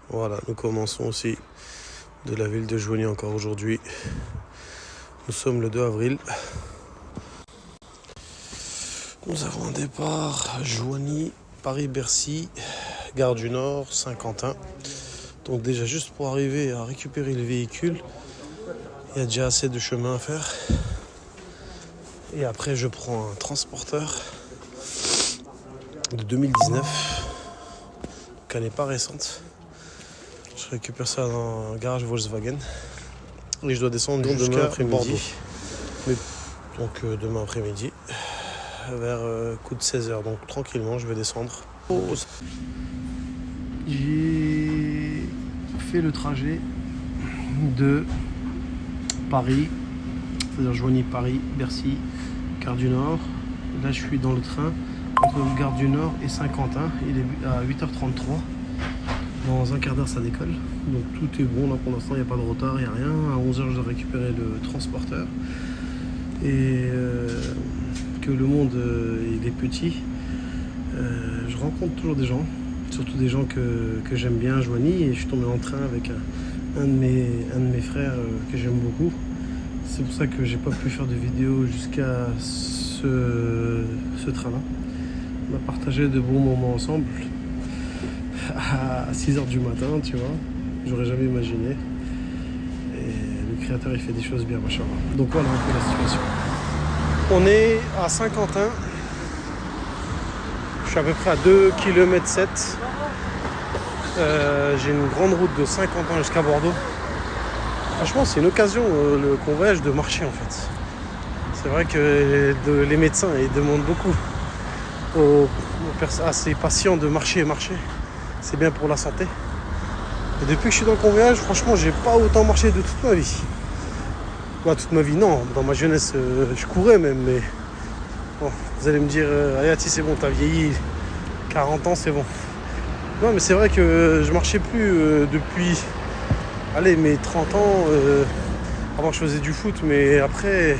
Voilà, nous commençons aussi de la ville de Joigny encore aujourd'hui. Nous sommes le 2 avril. Nous avons un départ Joigny, Paris-Bercy, Gare du Nord, Saint-Quentin. Donc déjà juste pour arriver à récupérer le véhicule, il y a déjà assez de chemin à faire. Et après je prends un transporteur de 2019, donc elle n'est pas récente. Je récupère ça dans un garage Volkswagen et je dois descendre jusqu'à Bordeaux. Donc demain après-midi, vers coup de 16h. Donc tranquillement, je vais descendre. J'ai fait le trajet de Paris, c'est-à-dire Joigny-Paris, Bercy, Gare du Nord. Là, je suis dans le train entre Gare du Nord et Saint-Quentin. Il est à 8h33. Dans un quart d'heure, ça décolle. Donc tout est bon. Là, pour l'instant, il n'y a pas de retard, il n'y a rien. À 11h, je dois récupérer le transporteur. Et que le monde, il est petit. Je rencontre toujours des gens, surtout des gens que j'aime bien à Joigny. Et je suis tombé en train avec un de mes frères que j'aime beaucoup. C'est pour ça que j'ai pas pu faire de vidéo jusqu'à ce train-là. On a partagé de bons moments ensemble. À 6h du matin, tu vois, j'aurais jamais imaginé. Et le créateur, il fait des choses bien, machin. Donc voilà un peu la situation. On est à Saint-Quentin. Je suis à peu près à 2,7 km. J'ai une grande route de Saint-Quentin jusqu'à Bordeaux. Franchement, c'est une occasion, le convoyage, de marcher en fait. C'est vrai que les médecins, ils demandent beaucoup à ces patients de marcher. C'est bien pour la santé. Et depuis que je suis dans le convoyage, franchement, j'ai pas autant marché de toute ma vie. Bah, toute ma vie, non. Dans ma jeunesse, je courais même. Mais bon, vous allez me dire, Ayati, c'est bon, t'as vieilli. 40 ans, c'est bon. Non, mais c'est vrai que je marchais plus depuis, mes 30 ans. Avant, je faisais du foot, mais après,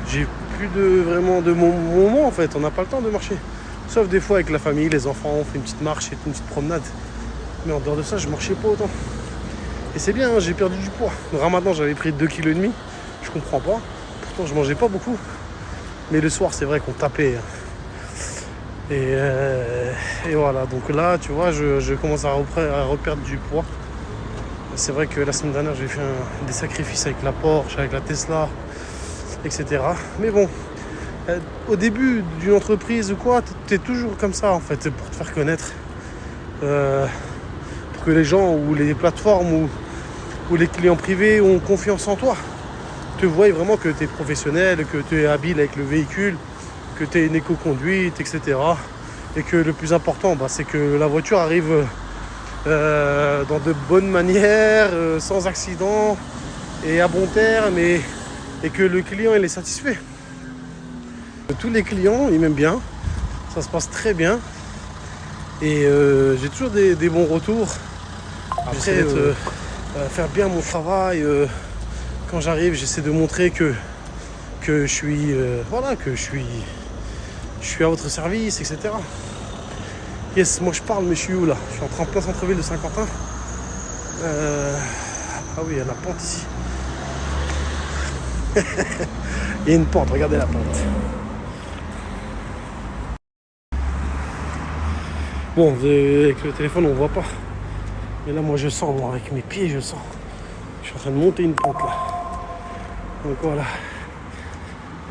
j'ai plus vraiment de moments, en fait. On n'a pas le temps de marcher. Sauf des fois avec la famille, les enfants, on fait une petite marche et une petite promenade. Mais en dehors de ça, je marchais pas autant. Et c'est bien, hein, j'ai perdu du poids. Le ramadan, j'avais pris 2,5 kg. Je comprends pas. Pourtant, je mangeais pas beaucoup. Mais le soir, c'est vrai qu'on tapait. Et voilà. Donc là, tu vois, je commence à reperdre du poids. C'est vrai que la semaine dernière, j'ai fait des sacrifices avec la Porsche, avec la Tesla, etc. Mais bon. Au début d'une entreprise ou quoi, tu es toujours comme ça en fait, pour te faire connaître. Pour que les gens ou les plateformes ou les clients privés ont confiance en toi. Te voient vraiment que tu es professionnel, que tu es habile avec le véhicule, que tu es une éco-conduite, etc. Et que le plus important, c'est que la voiture arrive dans de bonnes manières, sans accident et à bon terme, et que le client il est satisfait. Tous les clients, ils m'aiment bien, ça se passe très bien et j'ai toujours des bons retours. Après, faire bien mon travail, quand j'arrive, j'essaie de montrer que je suis, je suis à votre service, etc. Yes, moi je parle, mais je suis où là? Je suis en plein centre-ville de Saint-Quentin. Ah oui, il y a la pente ici. Il y a une pente, regardez la pente. Bon, avec le téléphone, on voit pas. Mais là, moi, je sens, avec mes pieds, je sens. Je suis en train de monter une pente, là. Donc, voilà.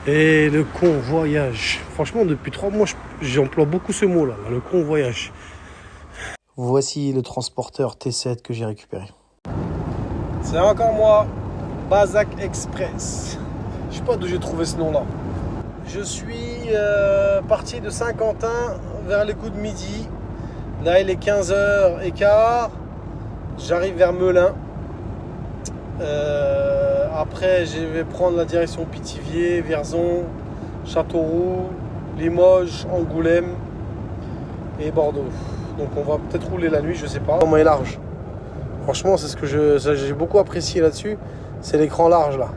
Et le convoyage. Franchement, depuis 3 mois, j'emploie beaucoup ce mot-là, le convoyage. Voici le transporteur T7 que j'ai récupéré. C'est encore moi, Bazak Express. Je sais pas d'où j'ai trouvé ce nom-là. Je suis parti de Saint-Quentin vers les coups de midi. Là, il est 15h15. J'arrive vers Melun. Après, je vais prendre la direction Pithiviers, Vierzon, Châteauroux, Limoges, Angoulême et Bordeaux. Donc, on va peut-être rouler la nuit, je sais pas. Comment est large. Franchement, c'est ce que j'ai beaucoup apprécié là-dessus. c'est l'écran large là.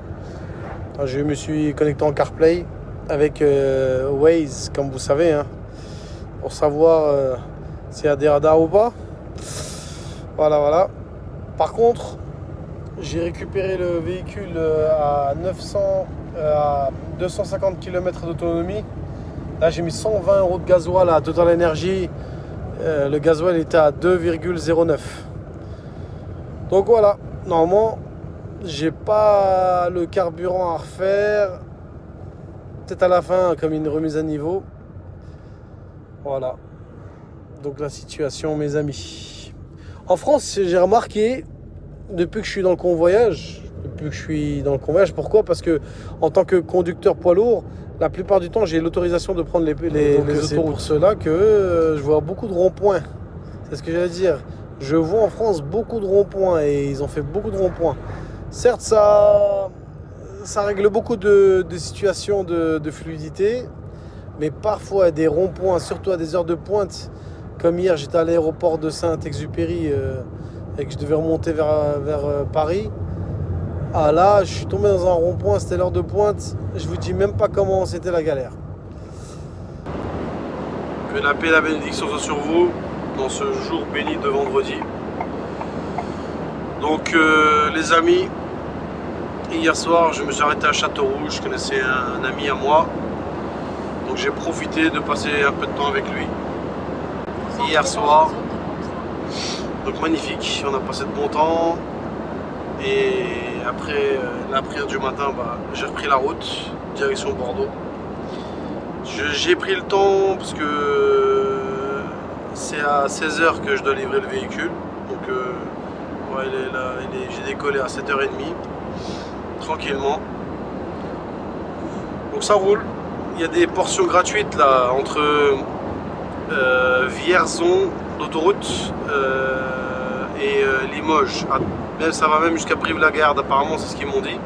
Je me suis connecté en CarPlay avec Waze, comme vous savez, hein, pour savoir s'il y a des radars ou pas. Voilà. Par contre, j'ai récupéré le véhicule à 250 km d'autonomie. Là, j'ai mis 120 € de gasoil à Total Energy. Le gasoil était à 2,09. Donc voilà, normalement, j'ai pas le carburant à refaire. Peut-être à la fin, comme une remise à niveau. Voilà. Donc la situation, mes amis. En France, j'ai remarqué, depuis que je suis dans le convoyage, pourquoi ? Parce que en tant que conducteur poids lourd, la plupart du temps, j'ai l'autorisation de prendre les autoroutes. C'est pour cela que je vois beaucoup de ronds-points. C'est ce que j'allais dire. Je vois en France beaucoup de ronds-points et ils ont fait beaucoup de ronds-points. Certes, ça règle beaucoup de situations de fluidité, mais parfois à des ronds-points, surtout à des heures de pointe, comme hier, j'étais à l'aéroport de Saint-Exupéry et que je devais remonter vers Paris. Ah là, je suis tombé dans un rond-point, c'était l'heure de pointe. Je vous dis même pas comment c'était la galère. Que la paix et la bénédiction soient sur vous dans ce jour béni de vendredi. Donc les amis, hier soir je me suis arrêté à Châteauroux, je connaissais un ami à moi. Donc j'ai profité de passer un peu de temps avec lui. Hier soir, donc magnifique, on a passé de bon temps. Et après la prière du matin, j'ai repris la route, direction Bordeaux. J'ai pris le temps parce que c'est à 16h que je dois livrer le véhicule. Donc j'ai décollé à 7h30, tranquillement. Donc ça roule. Il y a des portions gratuites là entre Vierzon d'autoroute et Limoges. Ça va même jusqu'à Brive-la-Gaillarde, apparemment, c'est ce qu'ils m'ont dit.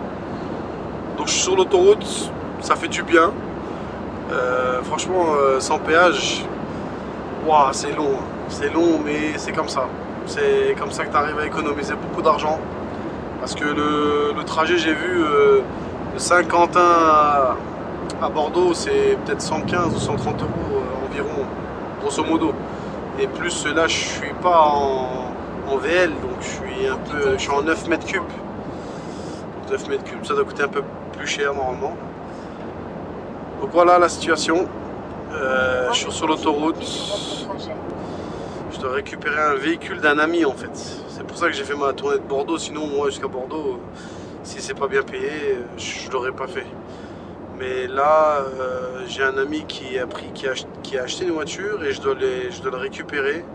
Donc je suis sur l'autoroute, ça fait du bien. Franchement, sans péage, wow, c'est long. C'est long, mais c'est comme ça. C'est comme ça que tu arrives à économiser beaucoup d'argent. Parce que le trajet, j'ai vu, de Saint-Quentin à Bordeaux, c'est peut-être 115 ou 130 € environ, grosso modo. Et plus là, je suis pas en VL, donc je suis en 9 mètres cubes. 9 mètres cubes, ça doit coûter un peu plus cher normalement. Donc voilà la situation. Je suis sur l'autoroute. Je dois récupérer un véhicule d'un ami en fait. C'est pour ça que j'ai fait ma tournée de Bordeaux. Sinon, moi jusqu'à Bordeaux, si c'est pas bien payé, je l'aurais pas fait. Mais là, j'ai un ami qui a acheté une voiture et je dois le récupérer.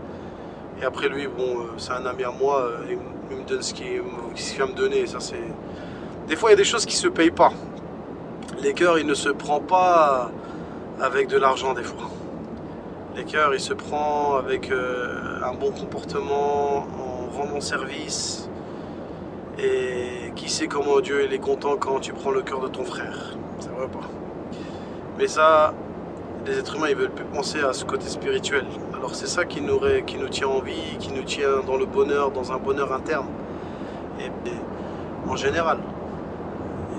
Et après lui, bon, c'est un ami à moi, il me donne ce qu'il va me donner. Ça, c'est... Des fois, il y a des choses qui ne se payent pas. Les cœurs, il ne se prend pas avec de l'argent des fois. Les cœurs, il se prend avec un bon comportement, en rendant service. Et qui sait comment Dieu il est content quand tu prends le cœur de ton frère. C'est vrai pas. Mais ça, les êtres humains, ils veulent plus penser à ce côté spirituel. Alors c'est ça qui nous tient en vie, qui nous tient dans le bonheur, dans un bonheur interne. Et en général,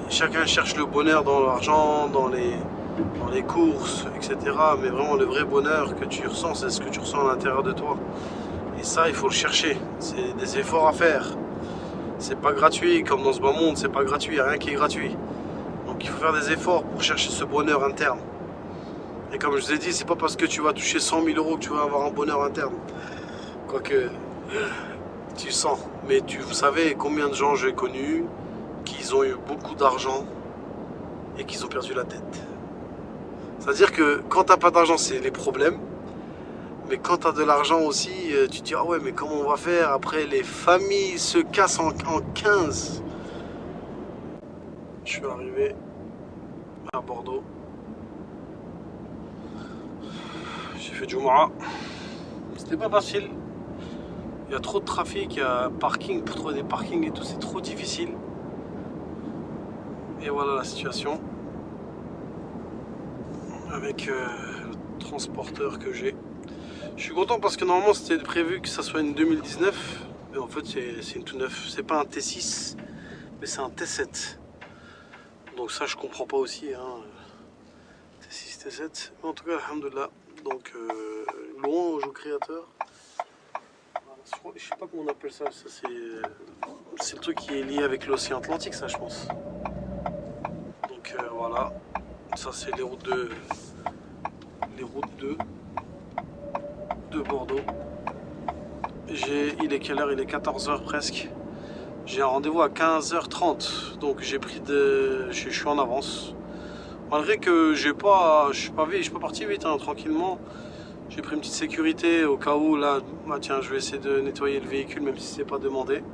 chacun cherche le bonheur dans l'argent, dans les courses, etc. Mais vraiment le vrai bonheur que tu ressens, c'est ce que tu ressens à l'intérieur de toi. Et ça, il faut le chercher. C'est des efforts à faire. C'est pas gratuit, comme dans ce bas monde, c'est pas gratuit, il n'y a rien qui est gratuit. Donc il faut faire des efforts pour chercher ce bonheur interne. Et comme je vous ai dit, c'est pas parce que tu vas toucher 100 000 € que tu vas avoir un bonheur interne. Quoique, tu sens. Mais vous savez combien de gens j'ai connus qui ont eu beaucoup d'argent et qui ont perdu la tête. C'est-à-dire que quand t'as pas d'argent, c'est les problèmes. Mais quand tu as de l'argent aussi, tu te dis, ah ouais, mais comment on va faire? Après, les familles se cassent en 15. Je suis arrivé à Bordeaux. J'ai fait Jumu'ah. C'était pas facile. Il y a trop de trafic, il y a parking, pour trouver des parkings et tout, c'est trop difficile. Et voilà la situation. Avec le transporteur que j'ai. Je suis content parce que normalement c'était prévu que ça soit une 2019, mais en fait c'est une tout neuf. C'est pas un T6, mais c'est un T7. Donc ça je comprends pas aussi, hein. T6, T7. Mais en tout cas, alhamdoulilah. Donc louange au créateur. Voilà, je sais pas comment on appelle ça. C'est le truc qui est lié avec l'océan Atlantique, ça je pense. Donc voilà. Ça c'est les routes de Bordeaux. Il est quelle heure? Il est 14h presque. J'ai un rendez-vous à 15h30. Donc j'ai pris je suis en avance. Malgré que je suis pas parti vite, hein, tranquillement. J'ai pris une petite sécurité au cas où là, bah tiens, je vais essayer de nettoyer le véhicule même si c'est pas demandé.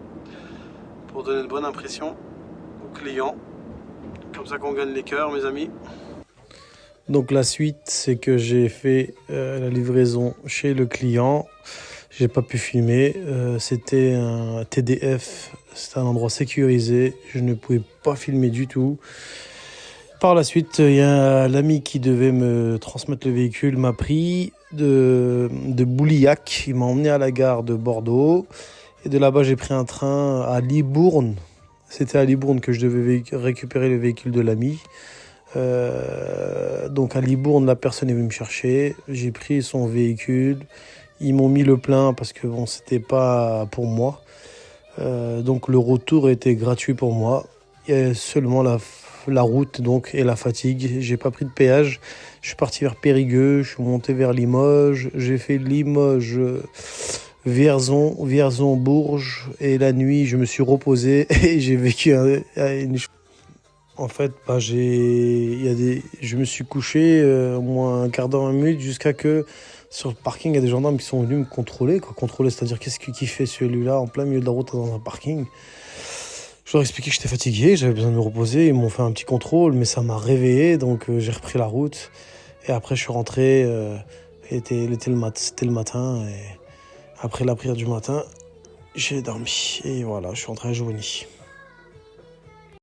Pour donner une bonne impression aux clients. Comme ça qu'on gagne les cœurs, mes amis. Donc la suite, c'est que j'ai fait la livraison chez le client. J'ai pas pu filmer. C'était un TDF, c'était un endroit sécurisé. Je ne pouvais pas filmer du tout. Par la suite, il y a l'ami qui devait me transmettre le véhicule, m'a pris de Boulillac. Il m'a emmené à la gare de Bordeaux. Et de là-bas, j'ai pris un train à Libourne. C'était à Libourne que je devais récupérer le véhicule de l'ami. Donc à Libourne, la personne est venue me chercher. J'ai pris son véhicule. Ils m'ont mis le plein parce que bon, c'était pas pour moi. Donc le retour était gratuit pour moi. Il y a seulement la route donc et la fatigue. J'ai pas pris de péage. Je suis parti vers Périgueux. Je suis monté vers Limoges. J'ai fait Limoges, Vierzon, Bourges. Et la nuit, je me suis reposé et j'ai vécu En fait, bah, je me suis couché au moins un quart d'heure, 20 minutes jusqu'à que sur le parking, il y a des gendarmes qui sont venus me contrôler. Contrôler, c'est-à-dire qu'est-ce qu'il fait celui-là en plein milieu de la route dans un parking. Je leur ai expliqué que j'étais fatigué, j'avais besoin de me reposer. Ils m'ont fait un petit contrôle, mais ça m'a réveillé, donc j'ai repris la route. Et après, je suis rentré. C'était le matin. Et après la prière du matin, j'ai dormi. Et voilà, je suis rentré à Joigny.